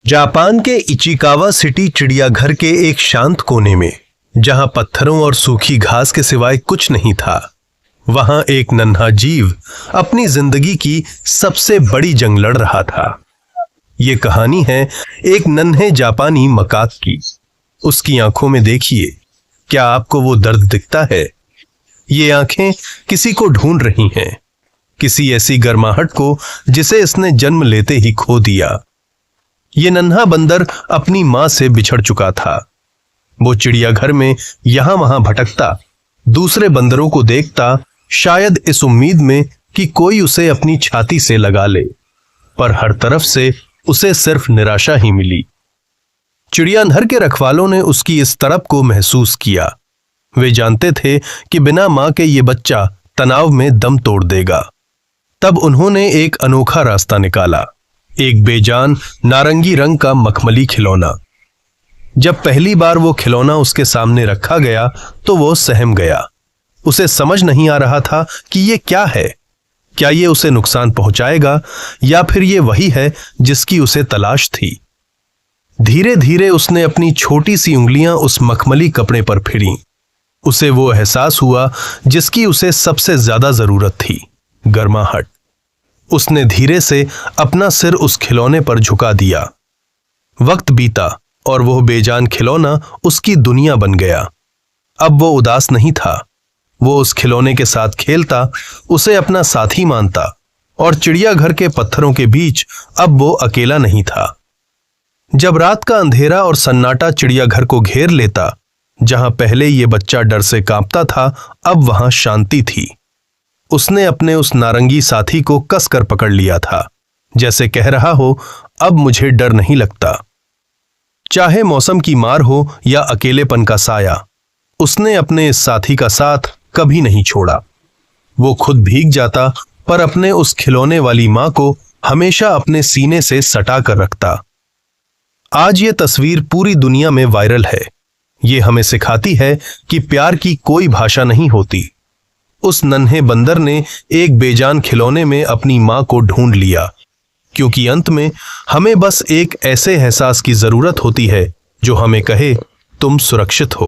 Japan के Ichikawa city चिड़ियाघर के एक शांत कोने में, जहां पत्थरों और सूखी घास के सिवाय कुछ नहीं था, वहां एक नन्हा जीव अपनी जिंदगी की सबसे बड़ी जंग लड़ रहा था। ये कहानी है एक नन्हे जापानी मकाक की। उसकी आंखों में देखिए, क्या आपको वो दर्द दिखता है? ये आंखें किसी को ढूंढ रही हैं, किसी ऐसी गर्माहट को जिसे इसने जन्म लेते ही खो दिया। ये नन्हा बंदर अपनी मां से बिछड़ चुका था। वो चिड़ियाघर में यहां वहां भटकता, दूसरे बंदरों को देखता, शायद इस उम्मीद में कि कोई उसे अपनी छाती से लगा ले, पर हर तरफ से उसे सिर्फ निराशा ही मिली। चिड़ियाघर के रखवालों ने उसकी इस तड़प को महसूस किया। वे जानते थे कि बिना मां के ये बच्चा तनाव में दम तोड़ देगा। तब उन्होंने एक अनोखा रास्ता निकाला, एक बेजान नारंगी रंग का मखमली खिलौना। जब पहली बार वो खिलौना उसके सामने रखा गया तो वो सहम गया। उसे समझ नहीं आ रहा था कि ये क्या है। क्या ये उसे नुकसान पहुंचाएगा या फिर ये वही है जिसकी उसे तलाश थी। धीरे धीरे उसने अपनी छोटी सी उंगलियां उस मखमली कपड़े पर फिरी। उसे वो एहसास हुआ जिसकी उसे सबसे ज्यादा जरूरत थी, गर्माहट। उसने धीरे से अपना सिर उस खिलौने पर झुका दिया। वक्त बीता और वह बेजान खिलौना उसकी दुनिया बन गया। अब वो उदास नहीं था। वो उस खिलौने के साथ खेलता, उसे अपना साथी मानता, और चिड़ियाघर के पत्थरों के बीच अब वो अकेला नहीं था। जब रात का अंधेरा और सन्नाटा चिड़ियाघर को घेर लेता, जहां पहले ये बच्चा डर से कांपता था, अब वहां शांति थी। उसने अपने उस नारंगी साथी को कसकर पकड़ लिया था, जैसे कह रहा हो, अब मुझे डर नहीं लगता। चाहे मौसम की मार हो या अकेलेपन का साया, उसने अपने इस साथी का साथ कभी नहीं छोड़ा। वो खुद भीग जाता, पर अपने उस खिलौने वाली मां को हमेशा अपने सीने से सटा कर रखता। आज ये तस्वीर पूरी दुनिया में वायरल है। ये हमें सिखाती है कि प्यार की कोई भाषा नहीं होती। उस नन्हे बंदर ने एक बेजान खिलौने में अपनी मां को ढूंढ लिया, क्योंकि अंत में हमें बस एक ऐसे एहसास की जरूरत होती है जो हमें कहे, तुम सुरक्षित हो।